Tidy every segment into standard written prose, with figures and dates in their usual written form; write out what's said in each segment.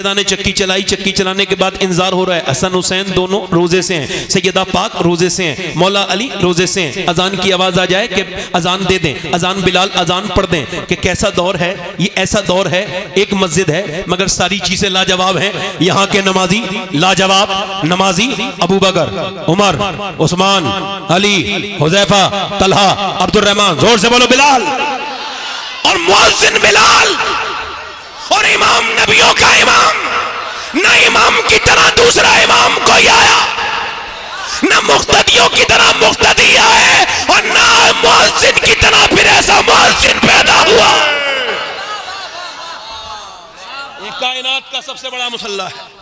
सैयदा ने चक्की चलाई, चक्की चलाने के बाद इंतजार हो रहा है, हसन हुसैन दोनों रोजे से हैं, सैयदा पाक रोजे से हैं, मौला अली रोजे से हैं। अजान की आवाज आ जाए कि अजान दे दें, अजान बिलाल अजान पढ़ दें कि कैसा दौर है ये, ऐसा दौर है, एक मस्जिद है मगर सारी चीजें लाजवाब हैं। यहाँ के नमाजी लाजवाब नमाजी, अबू बकर, उमर, उस्मान, अली, हुज़ैफा, तलहा, अब्दुर्रहमान, जोर से बोलो बिलाल, और मुअज्जिन बिलाल, और इमाम नबियों का इमाम, ना इमाम की तरह दूसरा इमाम कोई आया, ना मुक्तदियों की तरह मुक्तदी आए, और ना मुअज्जिन की तरह फिर ऐसा मुअज्जिन पैदा हुआ। ये कायनात का सबसे बड़ा मुसल्ला है।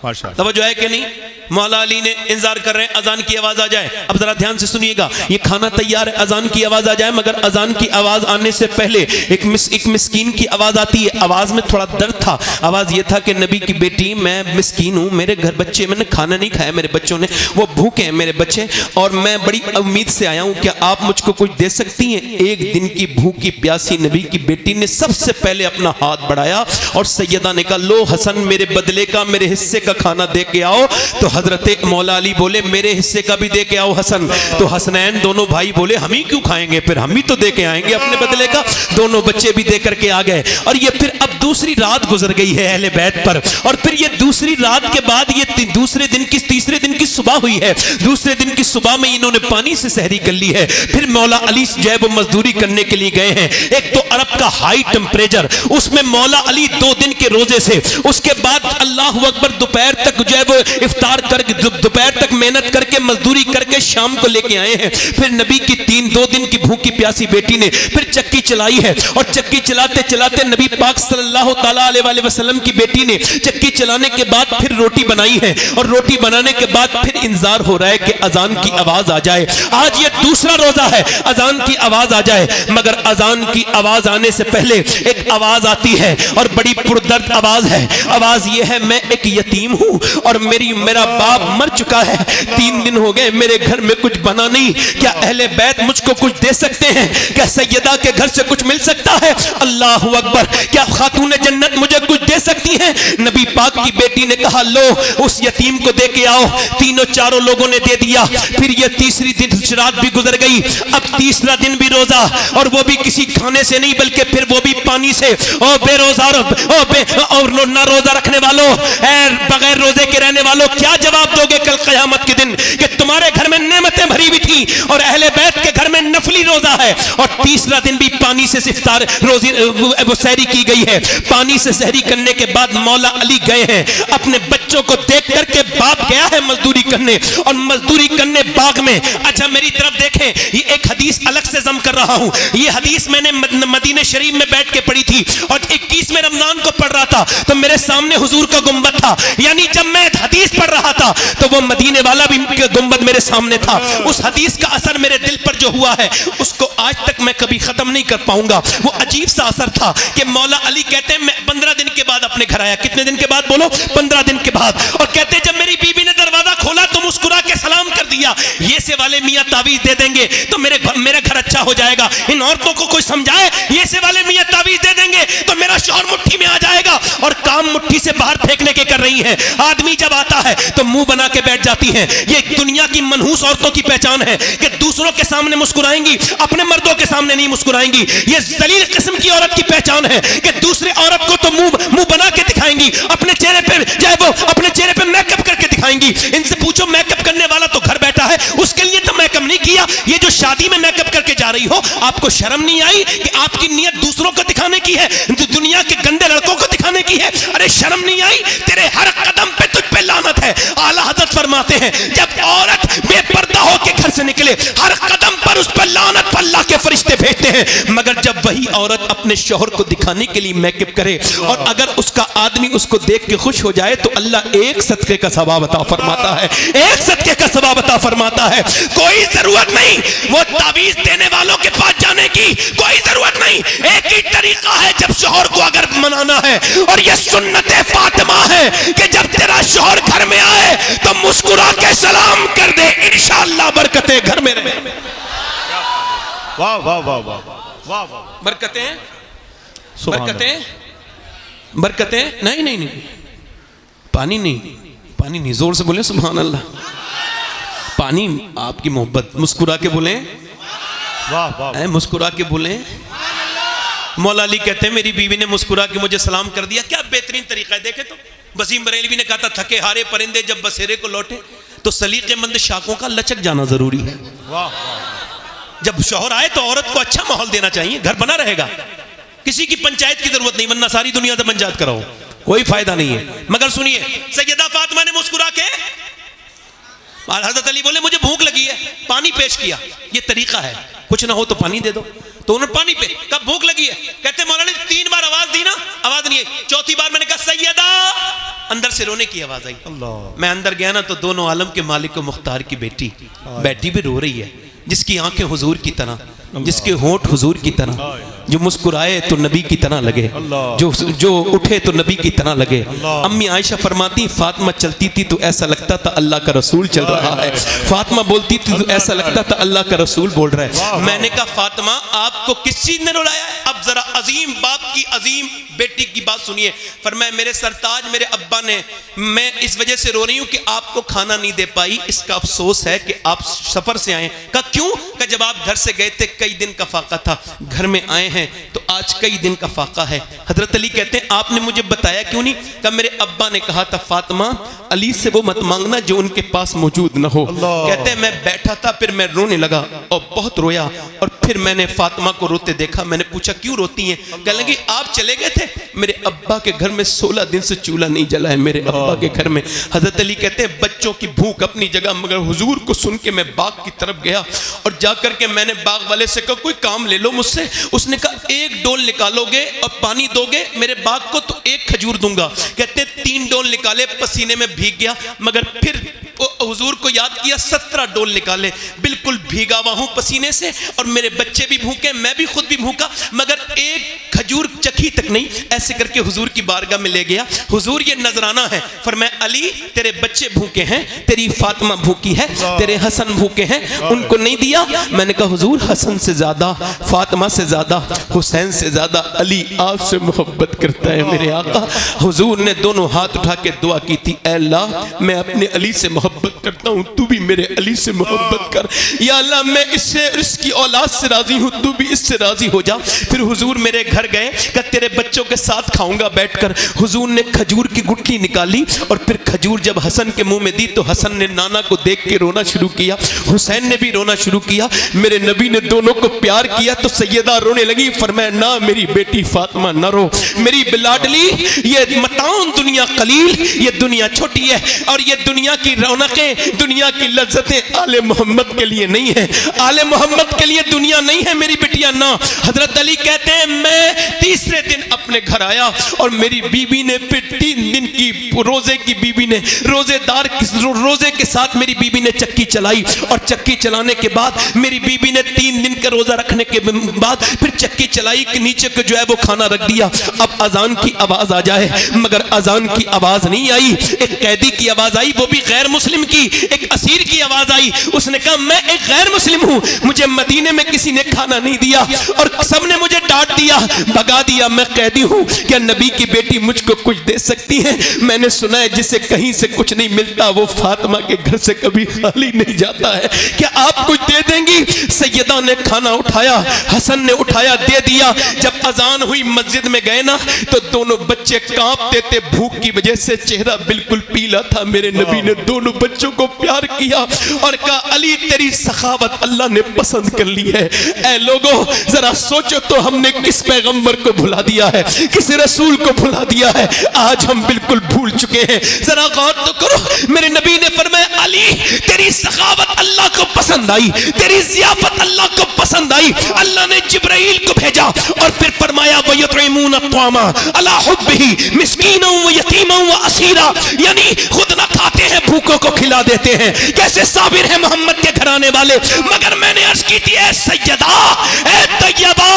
तवज्जो है कि नहीं? मौला अली ने इंतजार कर रहे हैं अजान की आवाज आ जाए। अब जरा ध्यान से सुनिएगा, ये खाना तैयार है, अजान की आवाज आ जाए, मगर अजान की आवाज आने से पहले एक मिस्कीन की आवाज आती है। आवाज में थोड़ा दर्द था। आवाज ये था कि नबी की बेटी, मैं मिस्कीन हूँ, मेरे घर बच्चे, मैंने खाना नहीं खाया, मेरे बच्चों ने, वो भूखे हैं मेरे बच्चे, और मैं बड़ी उम्मीद से आया हूँ, क्या आप मुझको कुछ दे सकती हैं? एक दिन की भूखी प्यासी नबी की बेटी ने सबसे पहले अपना हाथ बढ़ाया और सैयदा ने कहा, लो हसन मेरे बदले का, मेरे हिस्से का खाना दे के आओ। तो हजरत मौला अली बोले, मेरे हिस्से का भी दे के आओ हसन। तो हसनैन दोनों भाई बोले, हम ही क्यों खाएंगे, फिर हम ही तो दे के आएंगे अपने बदले का। दोनों बच्चे भी दे करके आ गए। और ये फिर अब दूसरी रात गुजर गई है अहले बैत पर, और फिर ये दूसरी रात के बाद ये दूसरे दिन की, तीसरे दिन की सुबह हुई है। दूसरे दिन की सुबह में इन्होंने पानी से सहरी कर ली है। फिर मौला अली जो है वो मजदूरी करने के लिए गए हैं। एक तो अरब का हाई टेम्परेचर, उसमें मौला अली 2 दिन के रोजे से, उसके बाद अल्लाह अकबर दोपहर तक जो है वो इफ्तार करके, दोपहर तक मेहनत करके, मजदूरी करके शाम को लेके आए हैं। फिर नबी की 2 दिन की भूखी प्यासी बेटी ने फिर चक्की चलाई है, और चक्की चलाते चलाते नबी पाक सल्लल्लाहु ताला अलैहि वसल्लम की बेटी ने चक्की चलाने के बाद फिर रोटी बनाई है, और रोटी बनाने के बाद फिर इंतजार हो रहा है कि अजान की आवाज आ जाए। आज ये दूसरा रोजा है, अजान की आवाज आ जाए, मगर अजान की आवाज आने से पहले एक आवाज आती है, और बड़ी पुरदर्द आवाज है। आवाज ये है, मैं एक यतीम हूं और मेरा बाप मर चुका है, 3 दिन हो गए, मेरे घर में कुछ बना नहीं, क्या अहले बैत मुझको कुछ दे सकते हैं? क्या सैयदा के घर से कुछ मिल सकता है? अल्लाहु अकबर, क्या खातून जन्नत मुझे कुछ दे सकती हैं? नबी पाक की बेटी ने कहा, लो उस यतीम को दे के आओ। तीनों चारों लोगों ने दे दिया। फिर ये तीसरी दिन रात भी गुजर गई। अब तीसरा दिन भी रोजा, और वो भी किसी खाने से नहीं, बल्कि फिर वो भी पानी से। ओ बेरोजार, और ना रोजा रखने वालों, बगैर रोजे के रहने वालों, क्या जवाब दोगे कल क़यामत के दिन कि तुम्हारे घर में नेमतें भरी हुई थी और अहले बैत के घर में नफली रोजा है, और तीसरा दिन भी पानी से इफ्तार रोजी वो सहरी की गई है। पानी से सहरी करने के बाद मौला अली गए हैं अपने बच्चों को देख करके, बाप गया है मजदूरी करने, और मजदूरी करने बाग में। अच्छा मेरी तरफ देखें, ये एक हदीस अलग से जम कर रहा हूं। ये हदीस मैंने मदीने शरीफ में बैठ के पढ़ी थी, और 21वें रमजान को पढ़ रहा था, तो मेरे सामने हुजूर का गुंबद था। यानी जब मैं हदीस पढ़ रहा था तो वो मदीने वाला भी गुंबद मेरे सामने था। उस हदीस का असर मेरे दिल पर जो हुआ है, उसको आज तक मैं कभी खत्म नहीं कर पाऊंगा। वो अजीब सा असर था कि मौला अली कहते हैं, मैं 15 दिन के बाद अपने घर आया। कितने दिन के बाद बोलो? 15 दिन के बाद। और कहते जब मेरी बीबी ने दरवाजा खोला तो मुस्कुरा के सलाम कर दिया, ये से वाले मियां तावीज दे देंगे तो मेरा घर अच्छा हो जाएगा। इन औरतों को कोई समझाए, ये से वाले मियां तावीज दे देंगे तो मेरा शौहर मुट्ठी में आ जाएगा। और काम मुट्ठी से बाहर फेंकने के कर रही है। आदमी जब आता है तो मुंह बना के बैठ जाती है। ये दुनिया की मनहूस औरतों की पहचान है कि दूसरों के सामने मुस्कुराएंगी, अपने मर्दों के सामने नहीं मुस्कुराएंगी। ये जलील किस्म की औरत की पहचान है कि दूसरे औरत को तो मुंह बना के दिखाएंगी, अपने चेहरे पे चाहे वो अपने चेहरे पे मेकअप करके दिखाएंगी। इनसे पूछो मेकअप करने वाला तो घर बैठा है, उसके लिए तो मेकअप नहीं किया। ये जो शादी में मेकअप करके जा रही हो, आपको शर्म नहीं आई कि आपकी नीयत दूसरों को दिखाने की है, दुनिया के गंदे लड़कों को दिखाने की है? अरे शर्म नहीं आई? तेरे हर कदम पे तुझ पे लानत है। आला हज़रत फरमाते हैं, जब औरत बेपर्दा होकर घर से निकले, हर कदम पर उस पर लानत पर अल्लाह के फरिश्ते भेजते हैं। मगर जब वही औरत अपने शौहर को दिखाने के लिए मेकअप करे, और अगर उसका आदमी उसको देख के खुश हो जाए, तो अल्लाह एक सदके का सवाब अता फरमाता है। एक सदके का सवाब अता फरमाता है। कोई जरूरत नहीं वो तावीज देने वालों के पास जाने की, कोई जरूरत नहीं। एक ही तरीका है जब शौहर को अगर मनाना है, और ये सुन्नते फातिमा है कि जब तेरा शौहर घर में आए तो मुस्कुरा के सलाम कर दे, इंशाअल्लाह बरकतें घर में रहे। वाह वाह वाह वाह वाह वाह, बरकतें बरकतें बरकतें नहीं नहीं नहीं, पानी नहीं, जोर से बोले सुभान अल्लाह। पानी आपकी मोहब्बत, मुस्कुरा के बोले वाह वाह, मुस्कुरा के बोले। मौला अली कहते हैं मेरी बीवी ने मुस्कुरा के मुझे सलाम कर दिया। क्या बेहतरीन तरीका है। देखे तो वसीम बरेलवी ने कहा था थके हारे परिंदे जब बसेरे को लौटे, तो सलीकेमंद शाखों का लचक जाना जरूरी है। वाह, जब शौहर आए तो औरत को अच्छा माहौल देना चाहिए, घर बना रहेगा। किसी की पंचायत की जरूरत नहीं, वरना सारी दुनिया से पंचायत कराओ, कोई फायदा नहीं है। मगर सुनिए, सैयदा फातिमा ने मुस्कुरा के, हजरत अली बोले मुझे भूख लगी है, पानी पेश किया। ये तरीका है, कुछ ना हो तो पानी दे दो। तो उन्होंने पानी पे, कब भूख लगी है, कहते मौलाना 3 बार आवाज दी ना, आवाज नहीं आई। चौथी बार मैंने कहा सैयदा, अंदर से रोने की आवाज आई। मैं अंदर गया ना तो दोनों आलम के मालिक व मुख्तार की बेटी बैठी भी रो रही है, जिसकी आंखें हुजूर की तरह, जिसके होंठ हुजूर की तरह, जो मुस्कुराए तो नबी की तरह लगे, जो उठे तो नबी की तरह लगे। अम्मी आयशा फरमाती फातिमा चलती थी तो ऐसा लगता था अल्लाह का रसूल चल रहा है, फातिमा बोलती थी तो ऐसा लगता था अल्लाह का रसूल बोल रहा है। मैंने कहा फातिमा आपको किस चीज ने रुलाया है? अब जरा अजीम बाप की अजीम बेटी की बात सुनिए। फरमाया मेरे सरताज मेरे अब्बा ने, मैं इस वजह से रो रही हूं कि आपको खाना नहीं दे पाई, इसका अफसोस है कि आप सफर से आए। कहा क्यों? कहा जब आप घर से गए थे कई दिन का फाका था, घर में आए हैं तो आज कई दिन का फाका है। हजरत अली कहते हैं आपने मुझे बताया क्यों नहीं? कहा मेरे अब्बा ने कहा था फातिमा अली से वो मत मांगना जो उनके पास मौजूद न हो। कहते हैं मैं बैठा था, फिर मैं रोने लगा और बहुत रोया, और फिर मैंने फातिमा को रोते देखा। मैंने पूछा क्यों रोती हैं? कहने लगी आप चले गए थे, मेरे अब्बा के घर में 16 दिन से चूल्हा नहीं जला है मेरे अब्बा के घर में। हजरत अली कहते हैं बच्चों की भूख अपनी जगह, मगर हुजूर को सुन के मैं बाग की तरफ गया और जाकर के मैंने बाग वाले से कहा कोई काम ले लो मुझसे। उसने कहा 1 डोल निकालोगे और पानी दोगे मेरे बाग को तो 1 खजूर दूंगा। कहते 3 डोल निकाले, पसीने में भीग गया, मगर फिर हुजूर को याद किया, 17 डोल निकाले, बिल्कुल भीगा हुआ हूं पसीने से, और मेरे बच्चे भी भूखे, मैं भी खुद भी भूखा, मगर 1 खजूर चखी तक नहीं। ऐसे करके हुजूर की बारगाह में ले गया। हुजूर ये नजराना है, फरमाया अली तेरे बच्चे भूखे हैं, तेरी फातिमा भूखी है, तेरे हसन भूखे हैं, उनको नहीं दिया। मैंने कहा हुजूर हसन से ज्यादा, फातिमा से ज्यादा, हुसैन से ज्यादा अली आपसे मोहब्बत करता है मेरे आका। हुजूर ने दोनों हाथ उठा के दुआ की थी, ऐ अल्लाह मैं अपने अली से मोहब्बत करता हूं, तू भी मेरे अली से मोहब्बत कर। या अल्लाह मैं इससे, इसकी औलाद से राजी हूं, तू भी इससे राजी हो जा। फिर हुजूर मेरे घर गए, कहा तेरे बच्चों के साथ खाऊंगा बैठकर। हुजूर ने खजूर की गुठली निकाली और फिर खजूर जब हसन के मुंह में दी तो हसन ने नाना को देख के रोना शुरू किया, हुसैन ने भी रोना शुरू किया। मेरे नबी ने दोनों को प्यार किया तो सैयदा रोने लगी। फरमाया ना मेरी बेटी फातिमा न रो, मेरी बिलाडली, ये मताउन दुनिया कलील, ये दुनिया छोटी है और ये दुनिया की रौनकें, दुनिया की लज्जतें आले मोहम्मद के लिए नहीं है, आले मोहम्मद के लिए दुनिया नहीं है मेरी बिटिया ना। हजरत अली कहते हैं मैं तीसरे दिन अपने घर आया और मेरी बीबी ने फिर 3 दिन की रोजे की बीबी ने, रोजेदार रोजे के साथ मेरी बीबी ने चक्की चलाई, और चक्की चलाने के बाद मेरी बीबी ने 3 दिन का रोजा रखने के बाद फिर चक्की चलाई कि नीचे को जो है वो खाना रख दिया। अब अजान की आवाज आ जाए, मगर अजान की आवाज नहीं आई। एक कैदी की आवाज आई, वो भी गैर मुस्लिम की, एक असीर की आवाज आई। उसने कहा मैं एक गैर मुस्लिम हूं, मुझे मदीने में किसी ने खाना नहीं दिया और सबने मुझे डांट दिया, भगा दिया, मैं कैदी हूं, क्या नबी की बेटी मुझको कुछ दे सकती है? मैंने सुना है जिसे कहीं से कुछ नहीं मिलता वो फातिमा के घर से कभी खाली नहीं जाता है, क्या आप कुछ दे देंगी? सैयदा ने खाना उठाया, हसन ने उठाया, दे दिया। जब अजान हुई मस्जिद में गए ना तो दोनों बच्चे कांपते थे भूख की वजह से, चेहरा बिल्कुल पीला था। मेरे नबी ने दोनों बच्चों को प्यार किया और कहा अली तेरी सखावत अल्लाह ने पसंद कर ली है। ऐ लोगों जरा सोचो तो हमने किस पैगंबर को भुला दिया है, किस रसूल को भुला दिया है, आज हम बिल्कुल भूल चुके हैं। जरा गौर तो करो। मेरे नबी ने फरमाया अली तेरी सखावत अल्लाह को पसंद आई, तेरी ज़ियाफत अल्लाह को पसंद आई। अल्लाह ने जिब्राइल को भेजा और फिर फरमाया वयुतइमून अत्तामा अला हुब्बिही मिस्कीना व यतीमा व असीरा, यानी खुद ना खाते हैं भूखों को खिला देते हैं। कैसे साबिर है मोहम्मद के घराने वाले। मगर मैंने अर्ज की थी, ए सैयदा, ए तैयबा,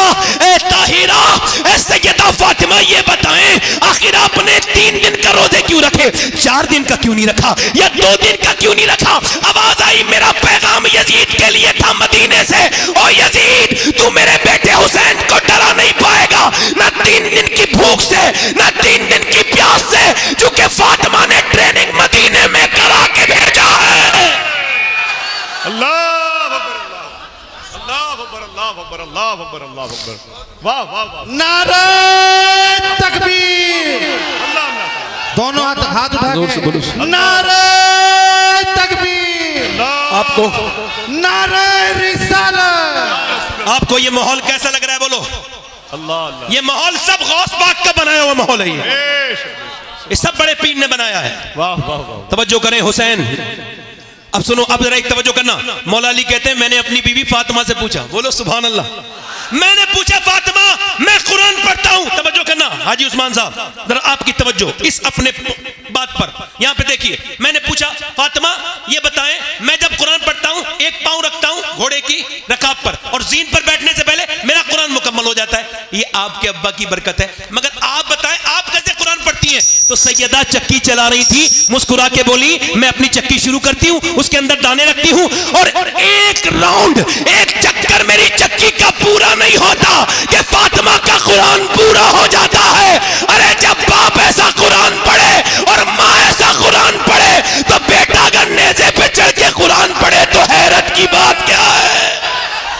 ए ताहिरा, ए सैयदा फातिमा, ये बताएं आखिर आपने 3 दिन का रोजे क्यों रखे, 4 दिन का क्यों नहीं रखा, या 2 दिन का क्यों नहीं रखा? आवाज आई मेरा पैगाम यजीद के लिए था मदीने से, ओ यजीद तू मेरे बेटे हुसैन को डरा नहीं पाएगा, ना 3 दिन की भूख से, ना 3 दिन की प्यास से, चूंकि फातिमा ने वाह वाह वाह नारे तकबीर। दोनों हाथ उठा के नारे तकबीर। आपको नारे रिसालत। आपको ये माहौल कैसा लग रहा है बोलो? अल्लाह अल्लाह। ये माहौल सब गौस पाक का बनाया हुआ माहौल है। ये सब बड़े पीर ने बनाया है। वाह वाह वाह। तवज्जो करें हुसैन। अब सुनो, अब जरा एक तवज्जो करना। मौला अली कहते हैं मैंने अपनी बीवी फातिमा से पूछा, बोलो सुभान अल्लाह, मैंने पूछा फातिमा मैं कुरान पढ़ता हूं। तवज्जो करना हाजी उस्मान साहब, जरा आपकी तवज्जो इस अपने बात पर। यहां पे देखिए, मैंने पूछा फातिमा ये बताएं मैं जब कुरान पढ़ता हूं एक पांव रखता हूं घोड़े की रकाब पर और जीन पर बैठने से पहले मेरा कुरान मुकम्मल हो जाता है। ये आपके अब्बा की बरकत है, मगर आप बताएं आप कैसे कुरान पढ़ती हैं? तो सैयदा चक्की चला रही थी, मुस्कुरा के बोली मैं अपनी चक्की शुरू करती हूं, उसके अंदर दाने रखती हूं और एक राउंड एक चक्कर मेरी चक्की का पूरा नहीं होता कि फातिमा का कुरान पूरा हो जाता है। अरे जब बाप ऐसा कुरान पढ़े और माँ ऐसा कुरान पढ़े तो बेटा अगर नेज़े पे चढ़ के कुरान पढ़े तो हैरत की बात क्या है?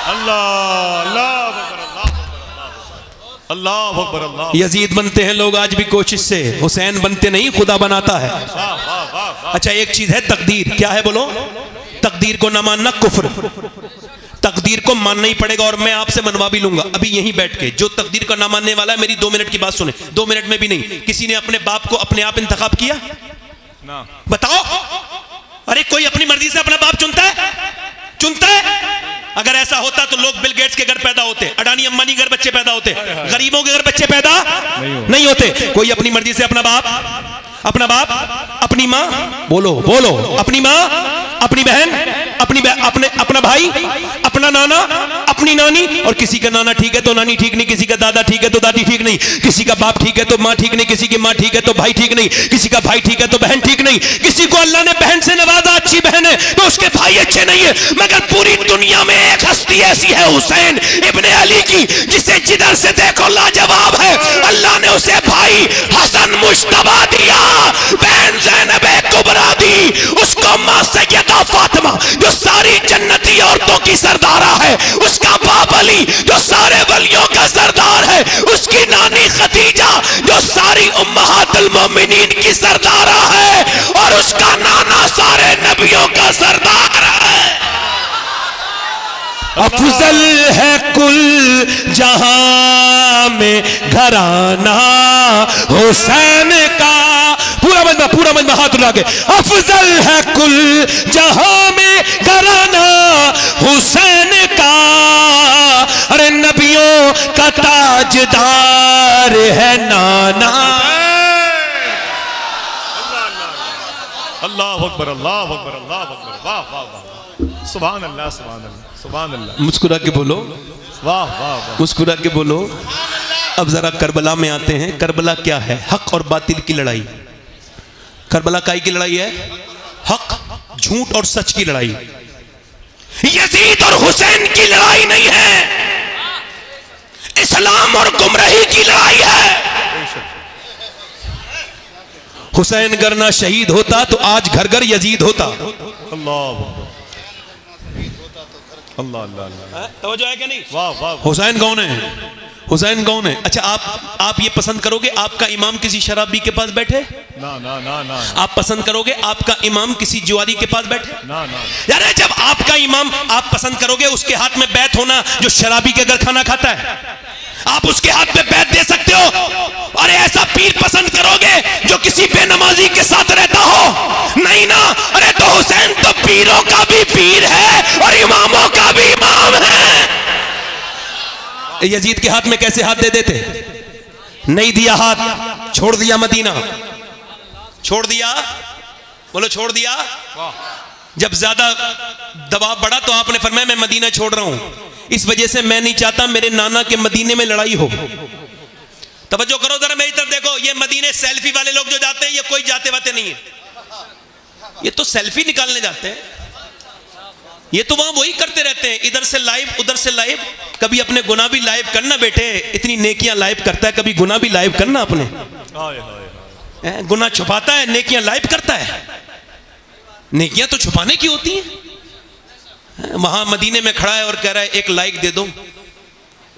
अल्लाह अल्लाह अकबर अल्लाह अकबर अल्लाह। यजीद बनते हैं लोग आज भी कोशिश से, हुसैन बनते नहीं खुदा बनाता है। वाह वाह वाह। अच्छा एक चीज है तकदीर, क्या है बोलो? तकदीर को ना मानना कुफ्र। तकदीर को मानना ही पड़ेगा और मैं आपसे मनवा भी लूंगा अभी यहीं बैठ के। जो तकदीर को ना मानने वाला है मेरी 2 मिनट की बात सुने, 2 मिनट में भी नहीं। किसी ने अपने बाप को अपने आप इंतखाब किया? ना। बताओ। अरे कोई अपनी मर्जी से अपना बाप चुनता है? चुनता है? अगर ऐसा होता तो लोग बिल गेट्स के घर पैदा होते, अडानी अंबानी के घर बच्चे पैदा होते, गरीबों के घर बच्चे पैदा नहीं होते। कोई अपनी मर्जी से अपना बाप, अपनी माँ, बोलो बोलो, अपनी माँ, अपनी बहन, अपना भाई, अपना नाना, अपनी नानी, और किसी का नाना ठीक है तो नानी ठीक नहीं, किसी का दादा ठीक है तो दादी ठीक नहीं, किसी का बाप ठीक है तो माँ ठीक नहीं, किसी की माँ ठीक है तो भाई ठीक नहीं, किसी का भाई ठीक है तो बहन ठीक नहीं, किसी को अल्लाह ने बहन से नवाजा अच्छी बहन है तो उसके भाई अच्छे नहीं है। मगर पूरी दुनिया में एक हस्ती ऐसी है हुसैन इब्ने अली की, जिसे जिधर से देखो लाजवाब है। अल्लाह ने उसे भाई हसन मुश्तबा दिया, बहन ज़ैनब कुबरा दी, उसको मां सैयदा फातिमा जो सारी जन्नती औरतों की सरदारा है, उसका बाप अली जो सारे वलियों का सरदार है, उसकी नानी खदीजा जो सारी उम्महातुल मोमिनीन की सरदारा है, और उसका नाना सारे नबियों का सरदार है। अफजल है कुल जहां में घराना हुसैन का, पूरा मजमा हाथ उठा के, अफजल है कुल जहां में घराना हुसैन का, अरे नबियों का ताजदार है नाना। अल्लाह अकबर अल्लाह अकबर अल्लाह अकबर। वाह वाह वाह। सुभान अल्लाह सुभान अल्लाह सुभान अल्लाह। मुस्कुरा के बोलो, वाह वाह वाह। मुस्कुरा के बोलो। अब जरा करबला में आते हैं। करबला क्या है? हक और बातिल की लड़ाई। करबला काई की लड़ाई है? हक झूठ और सच की लड़ाई। यजीद और हुसैन की लड़ाई नहीं है, इस्लाम और गुमराही की लड़ाई है। हुसैन अगर ना शहीद होता तो आज घर घर यजीद होता। अल्लाह अल्लाह अल्लाह। तवज्जो है क्या नहीं? वाह वाह। हुसैन कौन है? हुसैन कौन है? अच्छा आप ये पसंद करोगे आपका इमाम किसी शराबी के पास बैठे? ना ना ना ना। आप पसंद करोगे आपका इमाम किसी जुआरी के पास बैठे? ना ना। यार जब आपका इमाम, आप पसंद करोगे उसके हाथ में बैत होना जो शराबी के घर खाना खाता है? आप उसके हाथ में बैत दे सकते हो? अरे ऐसा पीर पसंद करोगे जो किसी बेनमाजी के साथ रहता हो? नहीं ना। अरे तो हुसैन तो पीरों का भी पीर है और इमामों का भी इमाम है। यजीद के हाथ में कैसे हाथ दे देते? नहीं दिया हाथ, छोड़ दिया मदीना, छोड़ दिया, बोलो छोड़ दिया। जब ज्यादा दबाव बढ़ा तो आपने फरमाया मैं मदीना छोड़ रहा हूं, इस वजह से मैं नहीं चाहता मेरे नाना के मदीने में लड़ाई हो। तवज्जो करो जरा मेरी तरफ देखो, ये मदीने सेल्फी वाले लोग जो जाते हैं ये कोई जाते वाते नहीं है, ये तो सेल्फी निकालने जाते हैं। ये तो वहां वही करते रहते हैं, इधर से लाइव उधर से लाइव। कभी अपने गुनाह भी लाइव करना बेटे, इतनी नेकियां लाइव करता है, कभी गुनाह भी लाइव करना अपने। गुनाह छुपाता है, नेकियां लाइव करता है। नेकियां तो छुपाने की होती हैं। वहां मदीने में खड़ा है और कह रहा है एक लाइक दे दो,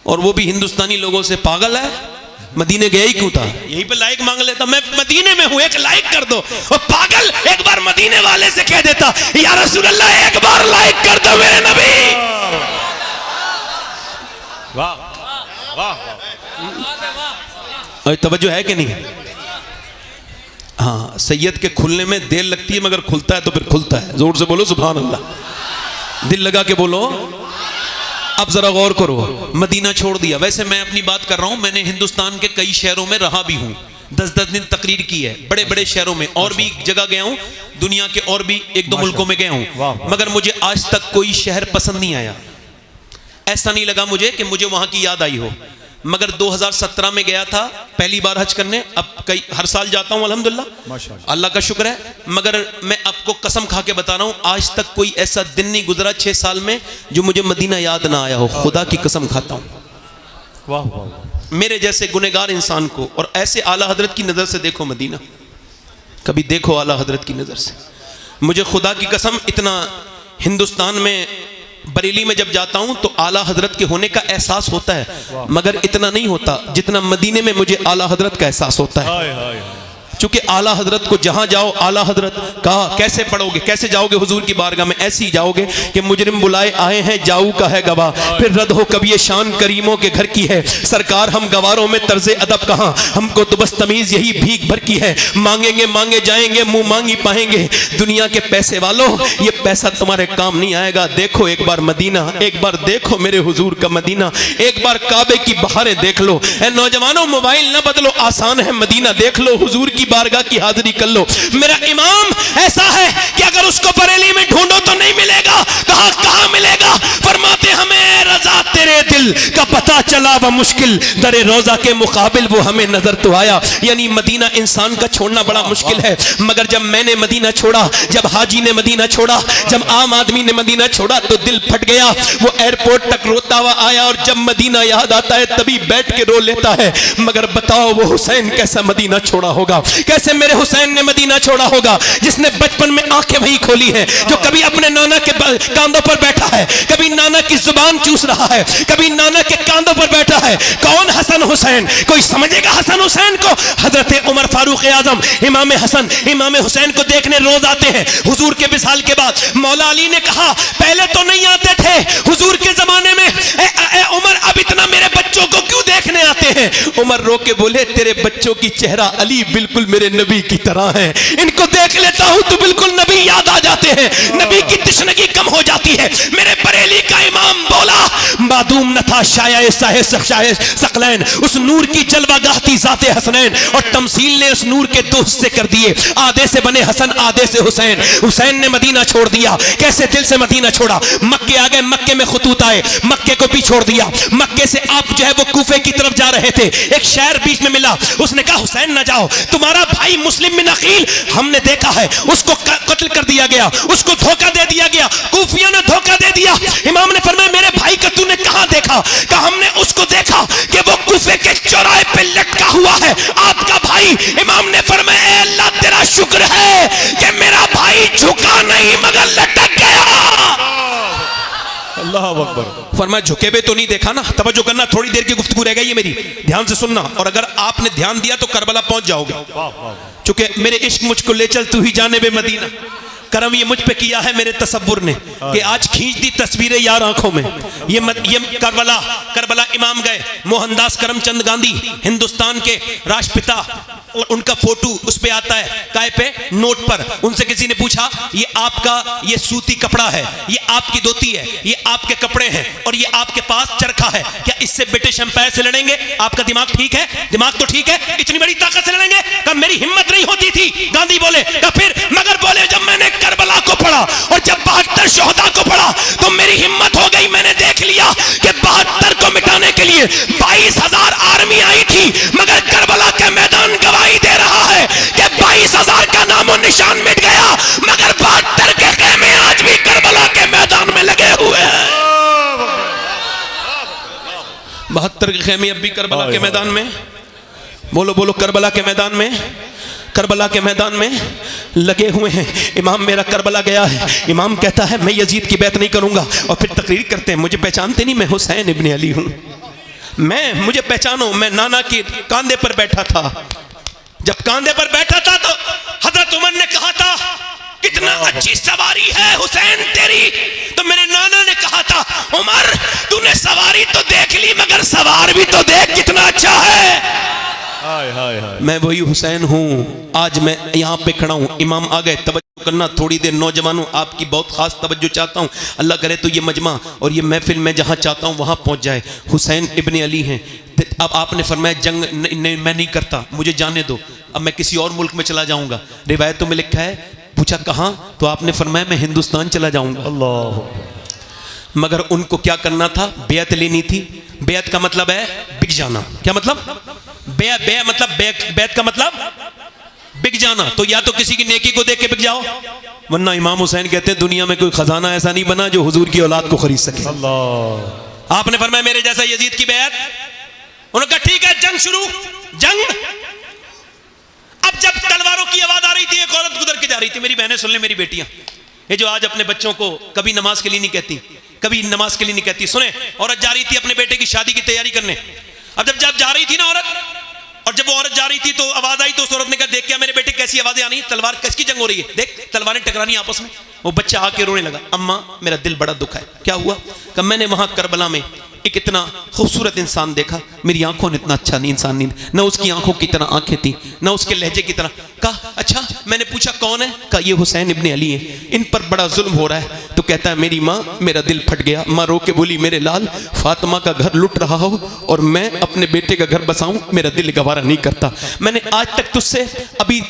और वो भी हिंदुस्तानी लोगों से पागल है, मदीने गया ही क्यों था, यहीं पे लाइक मांग लेता, मैं मदीने में हूं एक लाइक कर दो। और पागल एक बार मदीने वाले से कह देता या रसूल अल्लाह एक बार लाइक कर दो मेरे नबी। वाह वाह और तवज्जो है कि नहीं? हाँ, सैयद के खुलने में देर लगती है मगर खुलता है तो फिर खुलता है। जोर से बोलो सुभान अल्लाह, दिल लगा के बोलो। अब जरा गौर करो, मदीना छोड़ दिया। वैसे मैं अपनी बात कर रहा हूं, मैंने हिंदुस्तान के कई शहरों में रहा भी हूं, 10-10 दिन तकरीर की है, बड़े बड़े शहरों में, और भी जगह गया हूं, दुनिया के और भी 1-2 मुल्कों में गया हूं, मगर मुझे आज तक कोई शहर पसंद नहीं आया। ऐसा नहीं लगा मुझे कि मुझे वहां की याद आई हो। मगर 2017 में गया था पहली बार हज करने, अब कई हर साल जाता हूं अल्हम्दुलिल्लाह, अल्लाह का शुक्र है। मगर मैं आपको कसम खा के बता रहा हूं, आज तक कोई ऐसा दिन नहीं गुजरा 6 साल में जो मुझे मदीना याद ना आया हो, खुदा की कसम खाता हूं। वाह वाह, मेरे जैसे गुनहगार इंसान को, और ऐसे आला हजरत की नज़र से देखो मदीना, कभी देखो आला हजरत की नज़र से। मुझे खुदा की कसम, इतना हिंदुस्तान में बरेली में जब जाता हूं तो आला हजरत के होने का एहसास होता है, मगर इतना नहीं होता जितना मदीने में मुझे आला हजरत का एहसास होता है। हाय हाय, चूंकि आला हजरत को जहां जाओ, आला हजरत कहा कैसे पढ़ोगे, कैसे जाओगे हुजूर की बारगाह में? ऐसे ही जाओगे कि मुजरिम बुलाए आए हैं, जाऊ का है गवाह, फिर रद हो कभी ये शान करीमों के घर की है। सरकार हम गवारों में तर्जे अदब कहां, हमको तो बस तमीज यही भीख भर की है। मांगेंगे मांगे जाएंगे, मुंह मांगी पाएंगे। दुनिया के पैसे वालों, ये पैसा तुम्हारे काम नहीं आएगा। देखो एक बार मदीना, एक बार देखो मेरे हुजूर का मदीना, एक बार काबे की बहारें देख लो। ए नौजवानों, मोबाइल ना बदलो, आसान है मदीना देख लो, हुजूर की बारगाह की हाजिरी कर लो। मेरा इमाम ऐसा है कि अगर उसको बरेली में ढूंढो तो नहीं मिलेगा, कहां मिलेगा? फरमाते हमें रजा तेरे दिल का पता चला व मुश्किल दरे रोजा के मुकाबिल वो हमें नजर तो आया। यानी मदीना इंसान का छोड़ना बड़ा मुश्किल है, मगर जब मैंने मदीना छोड़ा, जब हाजी ने मदीना छोड़ा, जब आम आदमी ने मदीना छोड़ा तो दिल फट गया। वो एयरपोर्ट तक रोता हुआ आया, और जब मदीना याद आता है तभी बैठ के रो लेता है। मगर बताओ वो हुसैन कैसा मदीना छोड़ा होगा, कैसे मेरे हुसैन ने मदीना छोड़ा होगा, जिसने बचपन में आंखें वही खोली हैं, जो कभी अपने नाना के कांधों पर बैठा है, कभी नाना की जुबान चूस रहा है, कभी नाना के कांधों पर बैठा है। कौन? हसन हुसैन। कोई समझेगा हसन हुसैन को? हजरत उमर फारूक आजम इमाम हसन इमाम हुसैन को देखने रोज आते हैं हुजूर के विसाल के बाद। मौला अली ने कहा पहले तो नहीं आते थे हुजूर के जमाने में, उमर अब इतना मेरे बच्चों को क्यों देखने आते हैं? उमर रो के बोले तेरे बच्चों की चेहरा अली बिल्कुल मेरे नबी की तरह है, इनको देख लेता हूं तो बिल्कुल नबी याद आ जाते हैं, नबी की तशनगी कम हो जाती है। मेरे बरेली का इमाम बोला मादूम न था शाये सकलैन, उस नूर की जलवागाह थी जाते हसनैन, और तमसील ने उस नूर के दो हिस्से कर दिए, आधे से बने हसन आधे से हुसैन। हुसैन ने मदीना छोड़ दिया, कैसे दिल से मदीना छोड़ा? मक्के आ गए, मक्के में खतूत आए, मक्के को भी छोड़ दिया। मक्के से आप जो है वो कूफे की तरफ जा रहे थे, एक शहर बीच में मिला, उसने कहा हुसैन न जाओ, तुम्हारा भाई मुस्लिम बिन अकील हमने देखा है, उसको कत्ल कर दिया गया, उसको धोखा दे दिया गया, कूफिया ने धोखा दे दिया। इमाम ने फरमाया मेरे भाई का तूने कहां देखा? कहा हमने उसको देखा कि वो कूफे के चौराहे पे लटका हुआ है, आपका भाई। इमाम ने फरमाया अल्लाह तेरा शुक्र है कि मेरा भाई झुका नहीं मगर लटक गया। अल्लाह अकबर। फरमाया झुके हुए तो नहीं देखा ना। तवज्जो करना, थोड़ी देर की गुफ्तगू रह गई है मेरी, ध्यान से सुनना, और अगर आपने ध्यान दिया तो करबला पहुंच जाओगे। चूंकि मेरे इश्क मुझको ले चल तू ही जाने बे मदीना, करम ये मुझ पे किया है मेरे तसव्वुर ने कि आज खींच दी तस्वीरें यार आंखों में। ये करबला इमाम गए, मोहनदास करमचंद गांधी हिंदुस्तान के राष्ट्रपिता, और उनका फोटो उस पे आता है काय पे, नोट पर। उनसे किसी ने पूछा ये आपका ये सूती कपड़ा है, ये आपकी धोती है, ये आपके कपड़े हैं, और ये आपके पास चरखा है, क्या इससे ब्रिटिश एम्पायर से लड़ेंगे? आपका दिमाग ठीक है? दिमाग तो ठीक है, इतनी बड़ी ताकत से लड़ेंगे? कब मेरी हिम्मत नहीं होती थी। गांधी बोले तो फिर, मगर बोले जब मैंने करबला को पढ़ा और जब 72 शोहदा को पढ़ा तो मेरी हिम्मत हो गई। मैंने देख लिया कि 72 को मिटाने के लिए 22,000 आर्मी आई थी, मगर करबला का मैदान गवाही दे रहा है कि 22,000 का नामो निशान मिट गया, मगर 72 के खेमे आज भी करबला के मैदान में लगे हुए हैं। 72 के खेमे अब भी करबला के मैदान में, बोलो बोलो, करबला के मैदान में, करबला के मैदान में लगे हुए हैं। इमाम मेरा करबला गया है, इमाम कहता है मैं यजीद की बैत नहीं करूंगा, और फिर तकरीर करते हैं मुझे पहचानते नहीं, मैं हुसैन इब्ने अली हूं। मुझे पहचानो, मैं नाना के कांधे पर बैठा था। जब कांधे पर बैठा था तो हजरत उमर ने कहा था कितना अच्छी सवारी है हुसैन तेरी। तो मेरे नाना ने कहा था उमर तूने सवारी तो देख ली मगर सवार भी तो देख कितना अच्छा है। हाय हाय हाय। मैं वही हुसैन हूँ, आज मैं यहाँ पे खड़ा हूँ। इमाम आ गए, तवज्जो करना थोड़ी देर। नौजवानों आपकी बहुत खास तवज्जो चाहता हूँ, अल्लाह करे तो ये मजमा और ये महफिल मैं जहाँ चाहता हूँ वहाँ पहुँच जाए। हुसैन इब्ने अली हैं। अब आपने फरमाया जंग मैं नहीं करता, मुझे जाने दो, अब मैं किसी और मुल्क में चला जाऊँगा। रिवायतों में लिखा है, पूछा कहाँ, तो आपने फरमाया मैं हिंदुस्तान चला जाऊँगा। अल्लाह। मगर उनको क्या करना था, बेयत लेनी थी। बेयत का मतलब है बिक जाना। क्या मतलब? बैत का मतलब बिक जाना। तो या तो किसी की नेकी को देख के बिक जाओ, वरना इमाम हुसैन कहते हैं दुनिया में कोई खजाना ऐसा नहीं बना जो हुजूर की औलाद को खरीद सके। अल्लाह। आपने फरमाया मेरे जैसा यजीद की बैत। उन्होंने कहा ठीक है, जंग शुरू। जंग। अब जब तलवारों की आवाज आ रही थी, एक औरत गुजर के जा रही थी। मेरी बहनें सुन ले, मेरी बेटियां, ये जो आज अपने बच्चों को कभी नमाज के लिए नहीं कहती, कभी नमाज के लिए नहीं कहती, सुने, औरत जा रही थी अपने बेटे की शादी की तैयारी करने। अब जब जा रही थी ना औरत, और जब वो औरत जा रही थी तो आवाज आई, तो उस औरत ने कहा देख क्या मेरे बेटे कैसी आवाजें आ रही, तलवार किसकी जंग हो रही है, देख तलवारें टकरानी आपस में। वो बच्चा आके रोने लगा, अम्मा मेरा दिल बड़ा दुख है। क्या हुआ? कहा मैंने वहां करबला में एक इतना खूबसूरत इंसान देखा, मेरी आंखों ने इतना अच्छा नहीं इंसान नहीं, ना उसकी आंखों की तरह आंखें थी, ना उसके लहजे की तरह। कहा अच्छा। मैंने पूछा कौन है? कहा ये हुसैन इब्ने अली है, इन पर बड़ा जुल्म हो रहा है। तो कहता है मेरी माँ, मेरा दिल फट गया। माँ रो के बोली मेरे लाल, फातिमा का घर लुट रहा हो और मैं अपने बेटे का घर बसाऊं, मेरा दिल गवारा नहीं करता। मैंने आज तक तुझसे